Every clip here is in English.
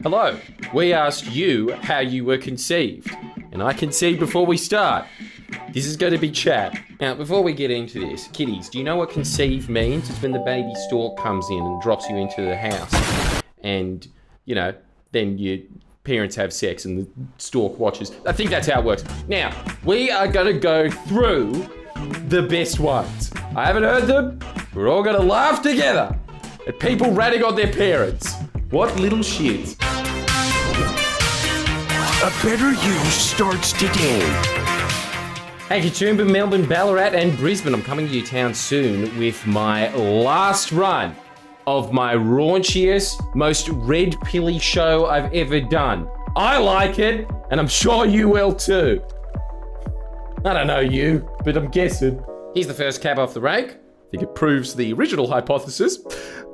Hello, we asked you how you were conceived, and I concede before we start. This is going to be chat. Now, before we get into this, kiddies, do you know what conceive means? It's when the baby stork comes in and drops you into the house, and, you know, then your parents have sex and the stork watches. I think that's how it works. Now, we are going to go through the best ones. I haven't heard them. We're all going to laugh together at people ratting on their parents. What little shit. A better you starts today. Hey, Katoomba, Melbourne, Ballarat and Brisbane. I'm coming to your town soon with my last run of my raunchiest, most red-pilly show I've ever done. I like it, and I'm sure you will too. I don't know you, but I'm guessing. Here's the first cab off the rank. I think it proves the original hypothesis.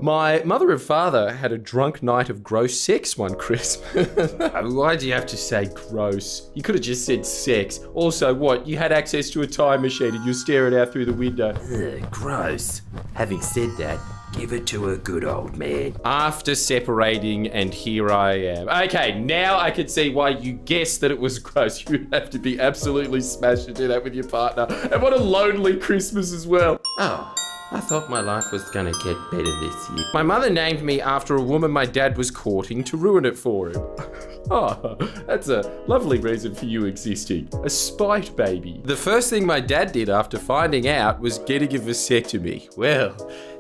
My mother and father had a drunk night of gross sex one Christmas. Why do you have to say gross? You could have just said sex. Also, what? You had access to a time machine and you're staring out through the window. Gross. Having said that, give it to a good old man. After separating, and here I am. Okay, now I can see why you guessed that it was gross. You have to be absolutely smashed to do that with your partner. And what a lonely Christmas as well. Oh. I thought my life was gonna get better this year. My mother named me after a woman my dad was courting to ruin it for him. Oh, that's a lovely reason for you existing. A spite baby. The first thing my dad did after finding out was getting a vasectomy. Well,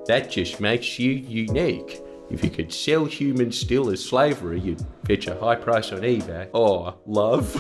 that just makes you unique. If you could sell humans still as slavery, you'd fetch a high price on eBay. Oh, love.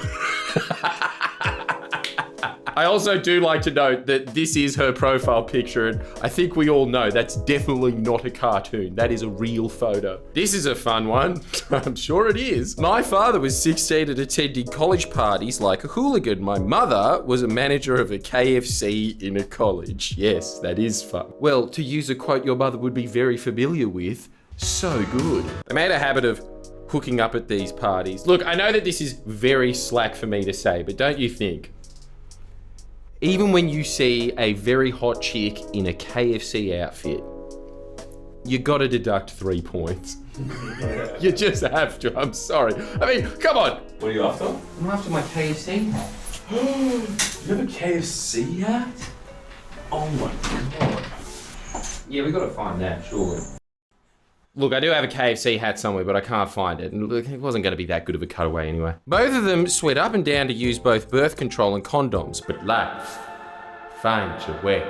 I also do like to note that this is her profile picture, and I think we all know that's definitely not a cartoon. That is a real photo. This is a fun one. I'm sure it is. My father was 16 and attending college parties like a hooligan. My mother was a manager of a KFC in a college. Yes, that is fun. Well, to use a quote your mother would be very familiar with, so good. They made a habit of hooking up at these parties. Look, I know that this is very slack for me to say, but don't you think? Even when you see a very hot chick in a KFC outfit, you gotta deduct 3 points. You just have to, I'm sorry. I mean, come on. What are you after? I'm after my KFC hat. You have a KFC hat? Oh my god. Yeah, we gotta find that, surely. Look, I do have a KFC hat somewhere, but I can't find it. And look, it wasn't going to be that good of a cutaway anyway. Both of them sweat up and down to use both birth control and condoms, but life finds a way.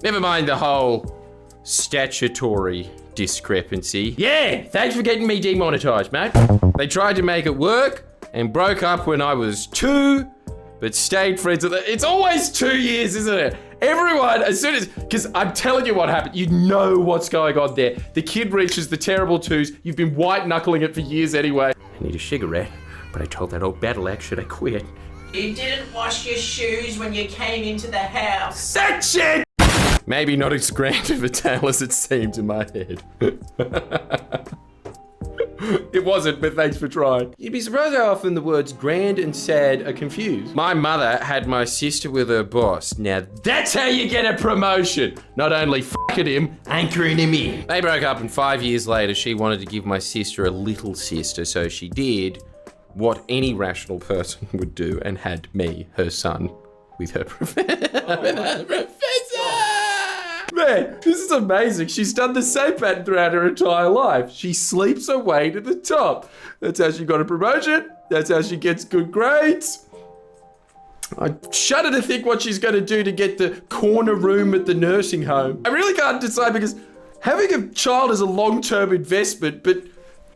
Never mind the whole statutory discrepancy. Yeah, thanks for getting me demonetized, mate. They tried to make it work and broke up when I was 2, but stayed friends with it. It's always 2 years, isn't it? Everyone, as soon as, because I'm telling you what happened, you know what's going on there. The kid reaches the terrible 2s. You've been white knuckling it for years anyway. I need a cigarette, but I told that old battle axe should I quit. You didn't wash your shoes when you came into the house. That shit! Maybe not as grand of a tale as it seemed in my head. It wasn't, but thanks for trying. You'd be surprised how often the words grand and sad are confused. My mother had my sister with her boss. Now that's how you get a promotion. Not only f***ing him, anchoring him in. They broke up and 5 years later she wanted to give my sister a little sister, so she did what any rational person would do and had me, her son, with her professor. Man, this is amazing. She's done the same pattern throughout her entire life. She sleeps her way to the top. That's how she got a promotion. That's how she gets good grades. I shudder to think what she's going to do to get the corner room at the nursing home. I really can't decide because having a child is a long-term investment, but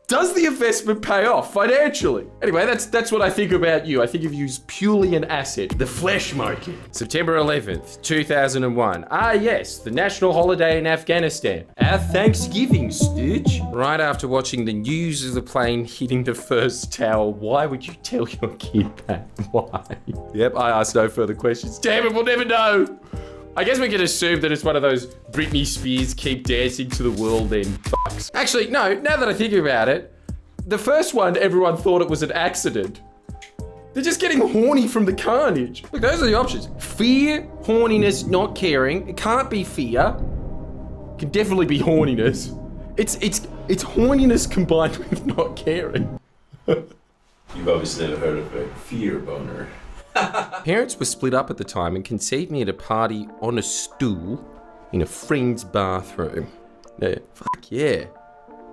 does the investment pay off financially? Anyway, that's what I think about you. I think of you as purely an asset. The flesh market. September 11th, 2001. Ah, yes, the national holiday in Afghanistan. Our Thanksgiving, Stitch. Right after watching the news of the plane hitting the first tower, why would you tell your kid that? Why? Yep, I asked no further questions. Damn it, we'll never know. I guess we can assume that it's one of those Britney Spears keep dancing to the world then fucks. Actually, no, now that I think about it, the first one, everyone thought it was an accident. They're just getting horny from the carnage. Look, those are the options. Fear, horniness, not caring. It can't be fear. It can definitely be horniness. It's horniness combined with not caring. You've obviously never heard of a fear boner. Parents were split up at the time and conceived me at a party on a stool in a friend's bathroom. Yeah, fuck yeah.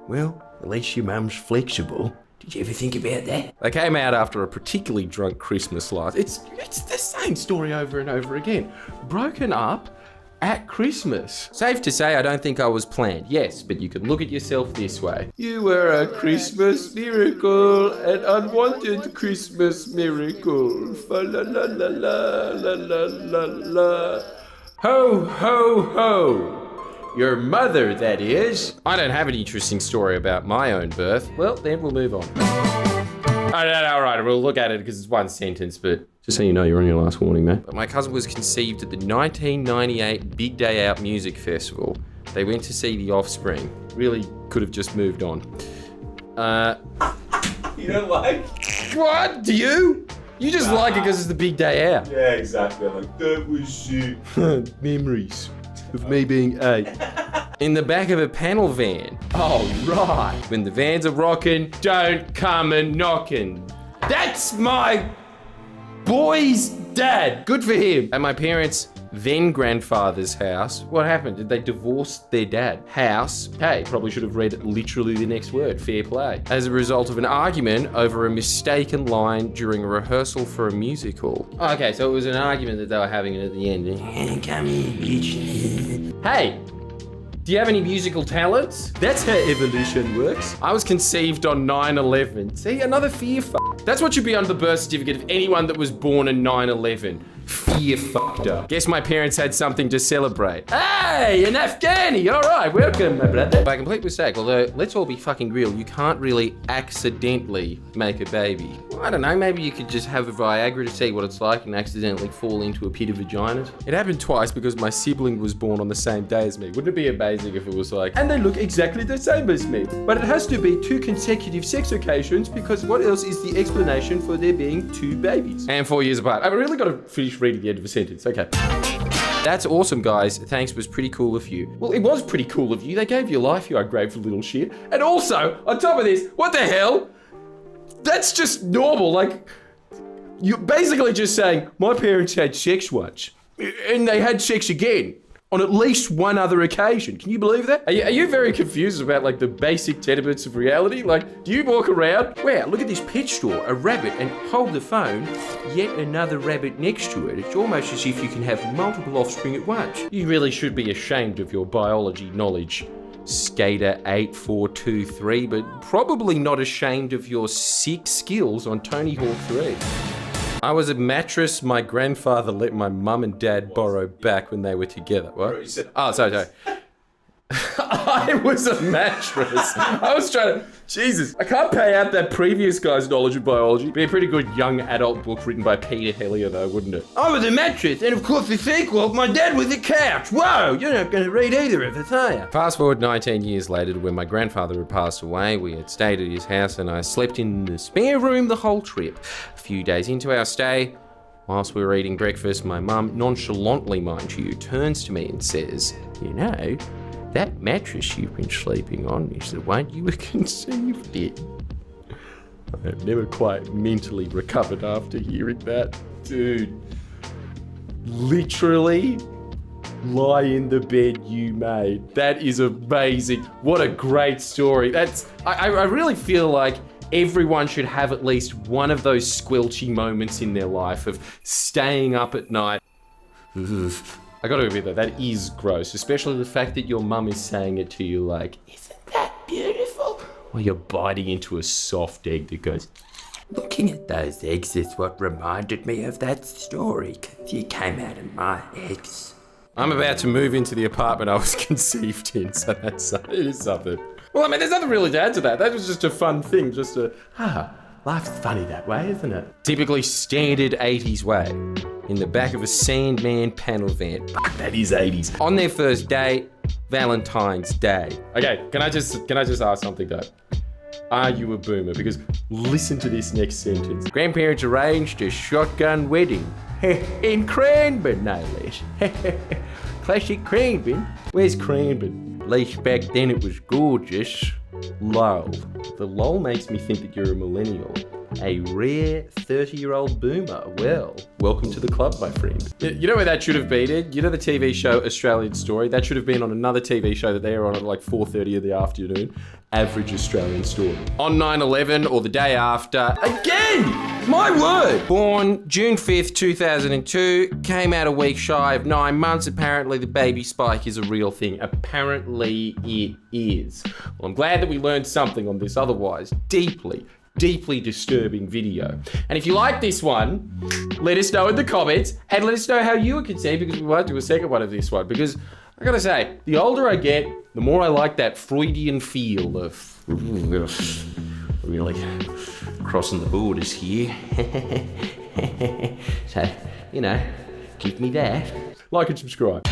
Well, at least your mum's flexible. Did you ever think about that? They came out after a particularly drunk Christmas light. It's the same story over and over again. Broken up at Christmas. Safe to say, I don't think I was planned. Yes, but you can look at yourself this way. You were a Christmas miracle, an unwanted Christmas miracle. Fa la la la la la la la la. Ho ho ho. Your mother, that is. I don't have an interesting story about my own birth. Well, then we'll move on. All right, we'll look at it because it's one sentence, but just so you know, you're on your last warning, man. But my cousin was conceived at the 1998 Big Day Out Music Festival. They went to see The Offspring. Really could have just moved on. You don't like? What? Do you? You just like it because it's the big day out. Yeah, exactly. I'm like, that was shit. Memories of me being 8. In the back of a panel van. Oh, right. When the vans are rocking, don't come and knocking. That's my boy's dad. Good for him. At my parents' then grandfather's house, what happened? Did they divorce their dad? House, hey, probably should have read literally the next word, fair play. As a result of an argument over a mistaken line during a rehearsal for a musical. Okay, so it was an argument that they were having at the end. Come here, bitch. Hey, do you have any musical talents? That's how evolution works. I was conceived on 9/11. See, another fear fuck. That's what should be on the birth certificate of anyone that was born in 9/11. Fear fucked up. Guess my parents had something to celebrate. Hey, an Afghani. All right, welcome, my brother. By complete mistake, although let's all be fucking real, you can't really accidentally make a baby. Well, I don't know, maybe you could just have a Viagra to see what it's like and accidentally fall into a pit of vaginas. It happened twice because my sibling was born on the same day as me. Wouldn't it be amazing if it was like, and they look exactly the same as me? But it has to be 2 consecutive sex occasions because what else is the explanation for there being 2 babies? And 4 years apart. I've really got to finish reading the end of a sentence. Okay. That's awesome, guys. Thanks, was pretty cool of you. Well, it was pretty cool of you. They gave you life, you ungrateful little shit. And also, on top of this, what the hell? That's just normal. Like, you're basically just saying, my parents had sex once, and they had sex again on at least one other occasion. Can you believe that? Are you very confused about like the basic tenements of reality? Like, do you walk around, wow, look at this pet store, a rabbit, and hold the phone, yet another rabbit next to it. It's almost as if you can have multiple offspring at once. You really should be ashamed of your biology knowledge, Skater 8423, but probably not ashamed of your sick skills on Tony Hawk 3. I was a mattress my grandfather let my mum and dad borrow back when they were together. What? Oh, sorry. I was a mattress. I was trying to... Jesus. I can't pay out that previous guy's knowledge of biology. It'd be a pretty good young adult book written by Peter Hellier, though, wouldn't it? I was a mattress, and of course the sequel, my dad was a couch. Whoa, you're not going to read either of us, are you? Fast forward 19 years later to when my grandfather had passed away. We had stayed at his house, and I slept in the spare room the whole trip. A few days into our stay, whilst we were eating breakfast, my mum, nonchalantly mind you, turns to me and says, you know, that mattress you've been sleeping on is the one you were conceived in. I've never quite mentally recovered after hearing that. Dude, literally lie in the bed you made. That is amazing. What a great story. I really feel like everyone should have at least one of those squelchy moments in their life of staying up at night. I gotta admit though, that is gross, especially the fact that your mum is saying it to you like, isn't that beautiful? While you're biting into a soft egg that goes, Looking at those eggs is what reminded me of that story, 'cause you came out of my eggs. I'm about to move into the apartment I was conceived in, so it is something. Well, I mean, there's nothing really to add to that. That was just a fun thing, life's funny that way, isn't it? Typically standard 80s way. In the back of a Sandman panel van. Fuck, that is 80s. On their first date, Valentine's Day. Okay, can I just ask something though? Are you a boomer? Because listen to this next sentence. Grandparents arranged a shotgun wedding. In Cranbourne, no less. Classic Cranbourne. Where's Cranbourne? At least back then it was gorgeous. lol. The lol makes me think that you're a millennial. A rare 30-year-old boomer. Well, welcome to the club, my friend. You know where that should have been in? You know the TV show Australian Story? That should have been on another TV show that they are on at like 4:30 in the afternoon. Average Australian Story. On 9/11 or the day after. Again! My word! Born June 5th, 2002. Came out a week shy of 9 months. Apparently the baby spike is a real thing. Apparently it is. Well, I'm glad that we learned something on this otherwise deeply disturbing video. And if you like this one, let us know in the comments and let us know how you were conceived, because we might do a second one of this one. Because I gotta say, the older I get, the more I like that Freudian feel of really crossing the borders here. So, you know, give me that. Like and subscribe.